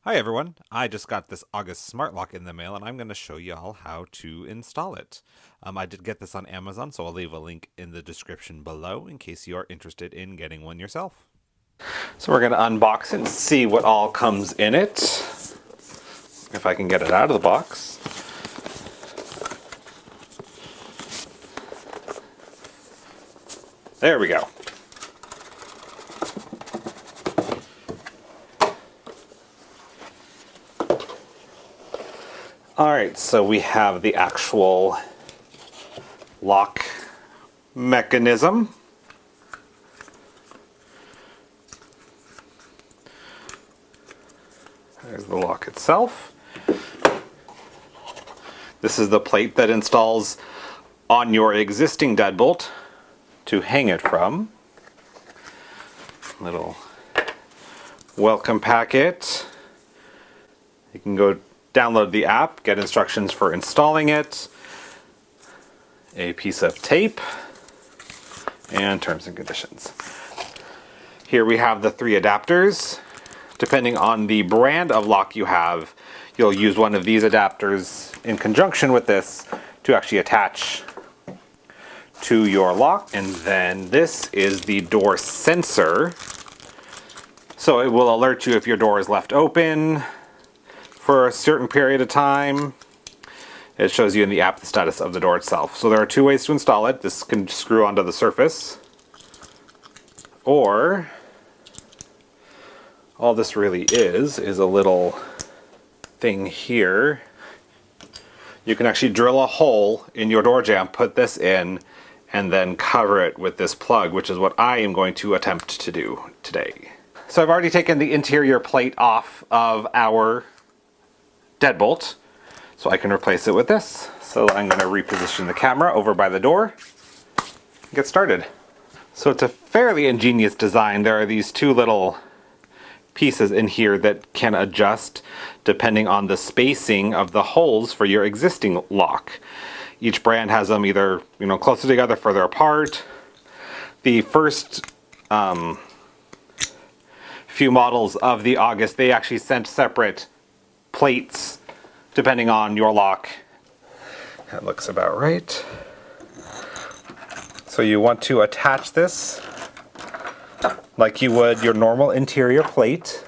Hi everyone, I just got this August smart lock in the mail and I'm going to show you all how to install it. I did get this on Amazon, so I'll leave a link in the description below in case you are interested in getting one yourself. So we're going to unbox it and see what all comes in it, if I can get it out of the box. There we go. Alright, so we have the actual lock mechanism. There's the lock itself. This is the plate that installs on your existing deadbolt to hang it from. Little welcome packet. You can go download the app, get instructions for installing it, a piece of tape, and terms and conditions. Here we have the 3 adapters. Depending on the brand of lock you have, you'll use one of these adapters in conjunction with this to actually attach to your lock. And then this is the door sensor. So it will alert you if your door is left open for a certain period of time. It shows you in the app the status of the door itself. So there are 2 ways to install it. This can screw onto the surface, or all this really is a little thing here. You can actually drill a hole in your door jamb, put this in, and then cover it with this plug, which is what I am going to attempt to do today. So I've already taken the interior plate off of our deadbolt, so I can replace it with this. So I'm going to reposition the camera over by the door and get started. So it's a fairly ingenious design. There are these 2 little pieces in here that can adjust depending on the spacing of the holes for your existing lock. Each brand has them either closer together, further apart. The first few models of the August, they actually sent separate plates depending on your lock. That looks about right. So you want to attach this like you would your normal interior plate.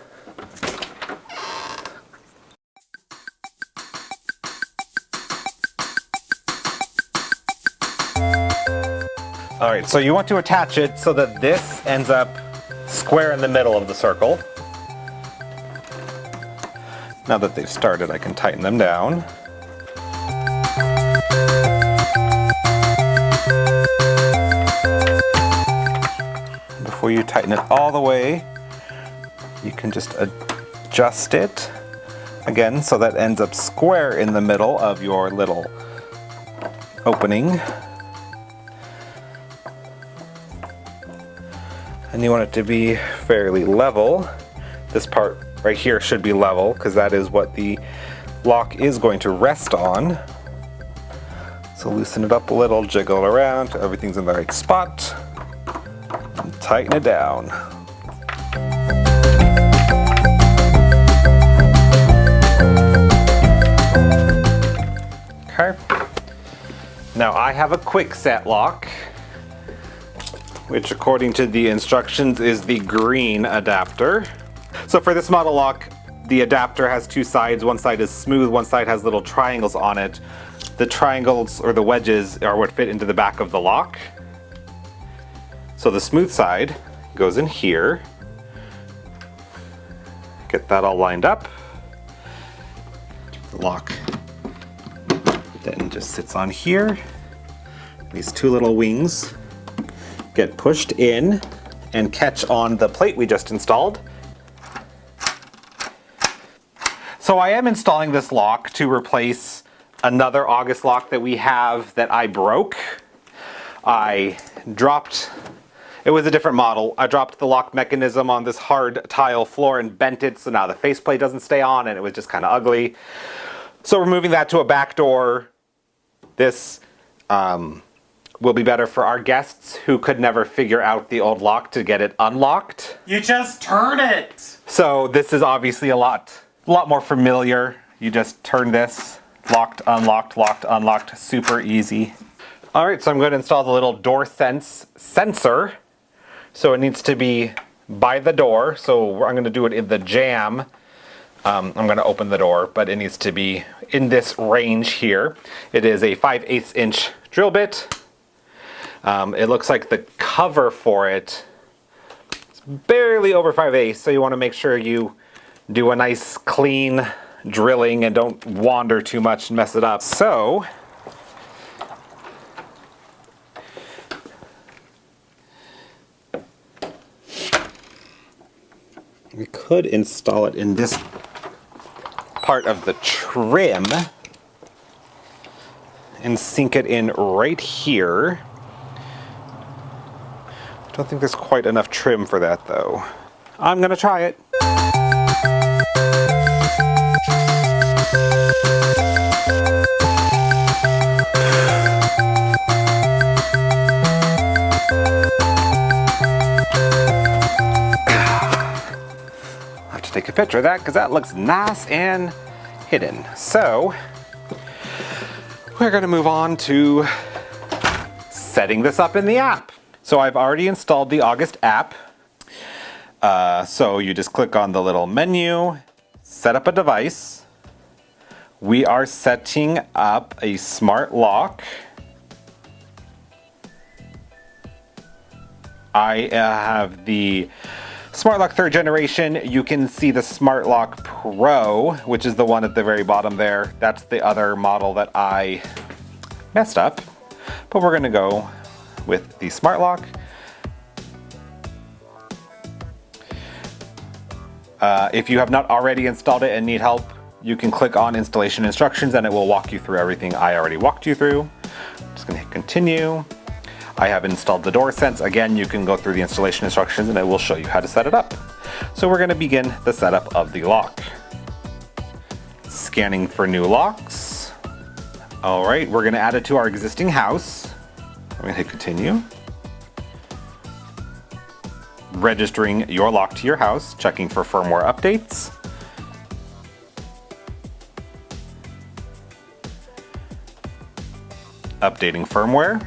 Alright, so you want to attach it so that this ends up square in the middle of the circle. Now that they've started, I can tighten them down. Before you tighten it all the way, you can just adjust it again so that ends up square in the middle of your little opening. And you want it to be fairly level. This part right here should be level because that is what the lock is going to rest on. So loosen it up a little, jiggle it around till everything's in the right spot, and tighten it down. Okay. Now I have a quick set lock, which according to the instructions is the green adapter. So for this model lock, the adapter has 2 sides. One side is smooth, one side has little triangles on it. The triangles, or the wedges, are what fit into the back of the lock. So the smooth side goes in here. Get that all lined up. The lock then just sits on here. These 2 little wings get pushed in and catch on the plate we just installed. So I am installing this lock to replace another August lock that we have that I broke. I dropped, it was a different model. I dropped the lock mechanism on this hard tile floor and bent it, so now the faceplate doesn't stay on and it was just kind of ugly. So we're moving that to a back door. This will be better for our guests who could never figure out the old lock to get it unlocked. You just turn it! So this is obviously a lot a lot more familiar. You just turn this, locked, unlocked, super easy. All right, so I'm going to install the little door sensor. So it needs to be by the door. So I'm going to do it in the jamb. I'm going to open the door, but it needs to be in this range here. It is a 5/8 inch drill bit. It looks like the cover for it is barely over 5/8, so you want to make sure you do a nice clean drilling and don't wander too much and mess it up. So we could install it in this part of the trim and sink it in right here. Don't think there's quite enough trim for that though. I'm gonna try it. I'll have to take a picture of that because that looks nice and hidden. So we're gonna move on to setting this up in the app. So I've already installed the August app. So you just click on the little menu, set up a device. We are setting up a smart lock. I have the Smart Lock 3rd generation. You can see the Smart Lock Pro, which is the one at the very bottom there. That's the other model that I messed up. But we're gonna go with the Smart Lock. If you have not already installed it and need help, you can click on installation instructions and it will walk you through everything I already walked you through. I'm just gonna hit continue. I have installed the door sense. Again, you can go through the installation instructions and it will show you how to set it up. So we're gonna begin the setup of the lock. Scanning for new locks. All right, we're gonna add it to our existing house. I'm gonna hit continue. Registering your lock to your house, checking for firmware updates. Updating firmware.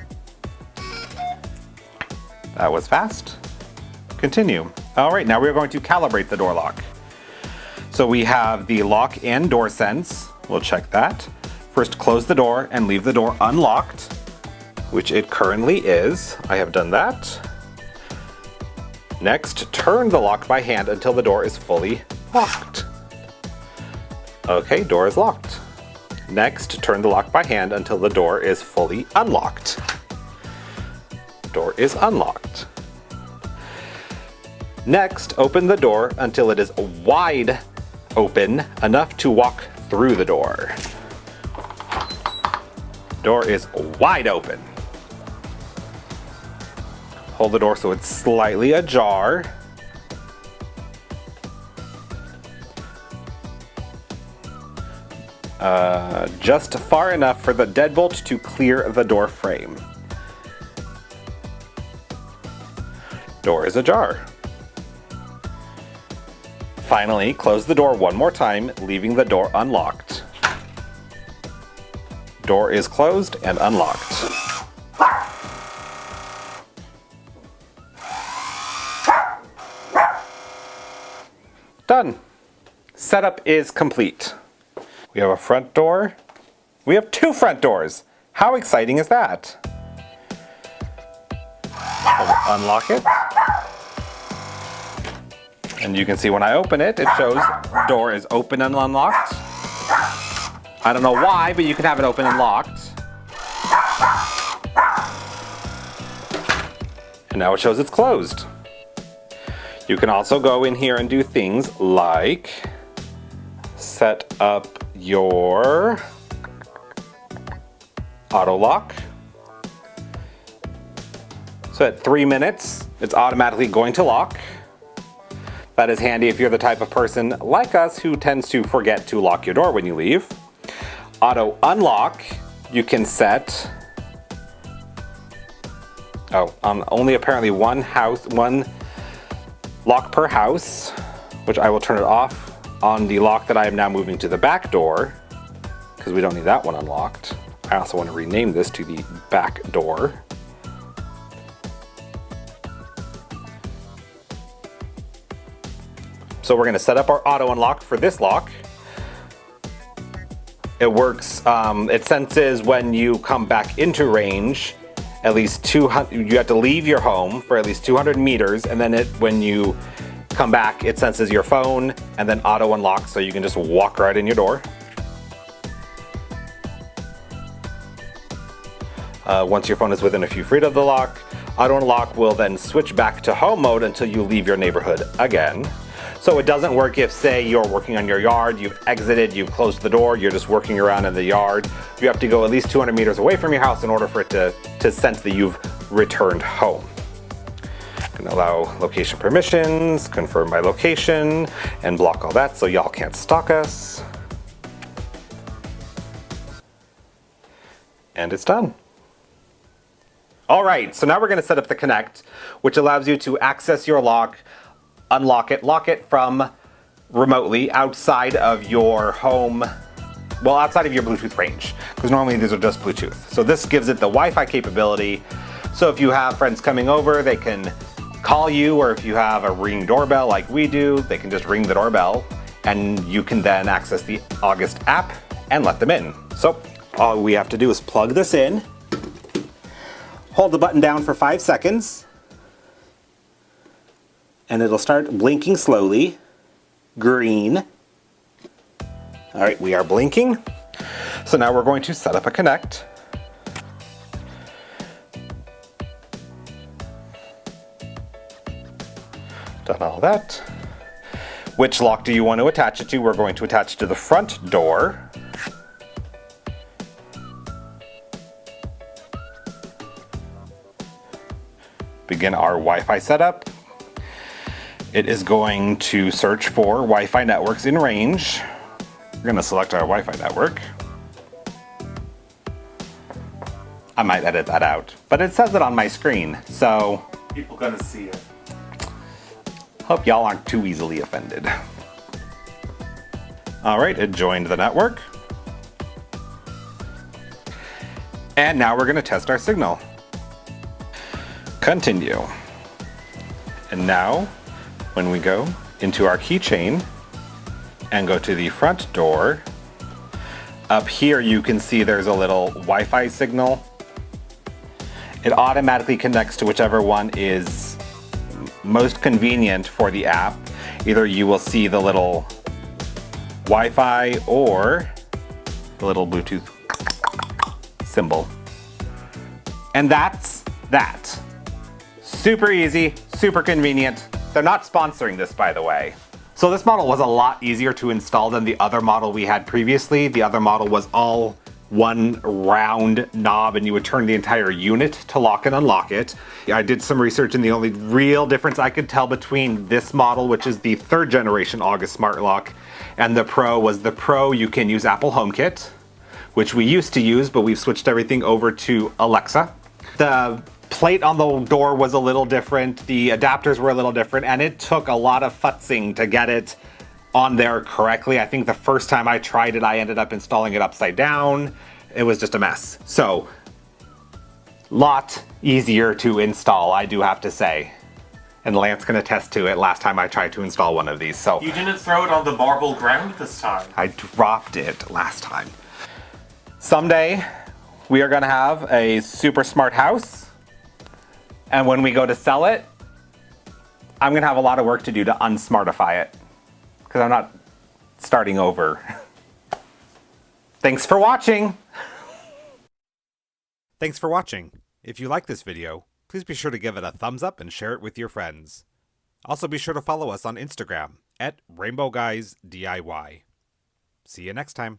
That was fast. Continue. All right, now we're going to calibrate the door lock. So we have the lock and door sense. We'll check that. First, close the door and leave the door unlocked, which it currently is. I have done that. Next, turn the lock by hand until the door is fully locked. Okay, door is locked. Next, turn the lock by hand until the door is fully unlocked. Door is unlocked. Next, open the door until it is wide open enough to walk through the door. Door is wide open. Hold the door so it's slightly ajar. Just far enough for the deadbolt to clear the door frame. Door is ajar. Finally, close the door one more time, leaving the door unlocked. Door is closed and unlocked. Done. Setup is complete. We have a front door. We have two front doors. How exciting is that? I'll unlock it. And you can see when I open it, it shows door is open and unlocked. I don't know why, but you can have it open and locked. And now it shows it's closed. You can also go in here and do things like set up your auto lock. So at 3 minutes, it's automatically going to lock. That is handy if you're the type of person like us who tends to forget to lock your door when you leave. Auto unlock, you can set, only apparently one lock per house, which I will turn it off On the lock that I am now moving to the back door, because we don't need that one unlocked, I also want to rename this to the back door. So we're going to set up our auto unlock for this lock. It works, it senses when you come back into range, at least 200, you have to leave your home for at least 200 meters, and then when you come back, it senses your phone and then auto unlock, so you can just walk right in your door. Once your phone is within a few feet of the lock, auto unlock will then switch back to home mode until you leave your neighborhood again. So it doesn't work if, say, you're working on your yard, you've exited, you've closed the door, you're just working around in the yard. You have to go at least 200 meters away from your house in order for it to sense that you've returned home. Can allow location permissions, confirm my location, and block all that so y'all can't stalk us. And it's done. All right, so now we're gonna set up the Kinect, which allows you to access your lock, unlock it, lock it from remotely outside of your home, well, outside of your Bluetooth range, because normally these are just Bluetooth. So this gives it the Wi-Fi capability. So if you have friends coming over, they can call you, or if you have a Ring doorbell like we do, they can just ring the doorbell, and you can then access the August app and let them in. So all we have to do is plug this in, hold the button down for 5 seconds, and it'll start blinking slowly. Green. All right, we are blinking. So now we're going to set up a Kinect. Done all that. Which lock do you want to attach it to? We're going to attach it to the front door. Begin our Wi-Fi setup. It is going to search for Wi-Fi networks in range. We're going to select our Wi-Fi network. I might edit that out, but it says it on my screen, so people gonna see it. Hope y'all aren't too easily offended. All right, it joined the network. And now we're going to test our signal. Continue. And now, when we go into our keychain and go to the front door, up here you can see there's a little Wi-Fi signal. It automatically connects to whichever one is most convenient for the app. Either you will see the little Wi-Fi or the little Bluetooth symbol. And that's that. Super easy, super convenient. They're not sponsoring this, by the way. So this model was a lot easier to install than the other model we had previously. The other model was all one round knob and you would turn the entire unit to lock and unlock it. I did some research and the only real difference I could tell between this model, which is the 3rd generation August Smart Lock, and the Pro was the Pro you can use Apple HomeKit, which we used to use, but we've switched everything over to Alexa. The plate on the door was a little different, the adapters were a little different, and it took a lot of futzing to get it on there correctly. I think the first time I tried it, I ended up installing it upside down. It was just a mess. So, lot easier to install, I do have to say. And Lance can attest to it last time I tried to install one of these. So you didn't throw it on the marble ground this time. I dropped it last time. Someday, we are gonna have a super smart house. And when we go to sell it, I'm gonna have a lot of work to do to unsmartify it, because I'm not starting over. Thanks for watching. Thanks for watching. If you like this video, please be sure to give it a thumbs up and share it with your friends. Also be sure to follow us on Instagram @rainbowguysdiy. See you next time.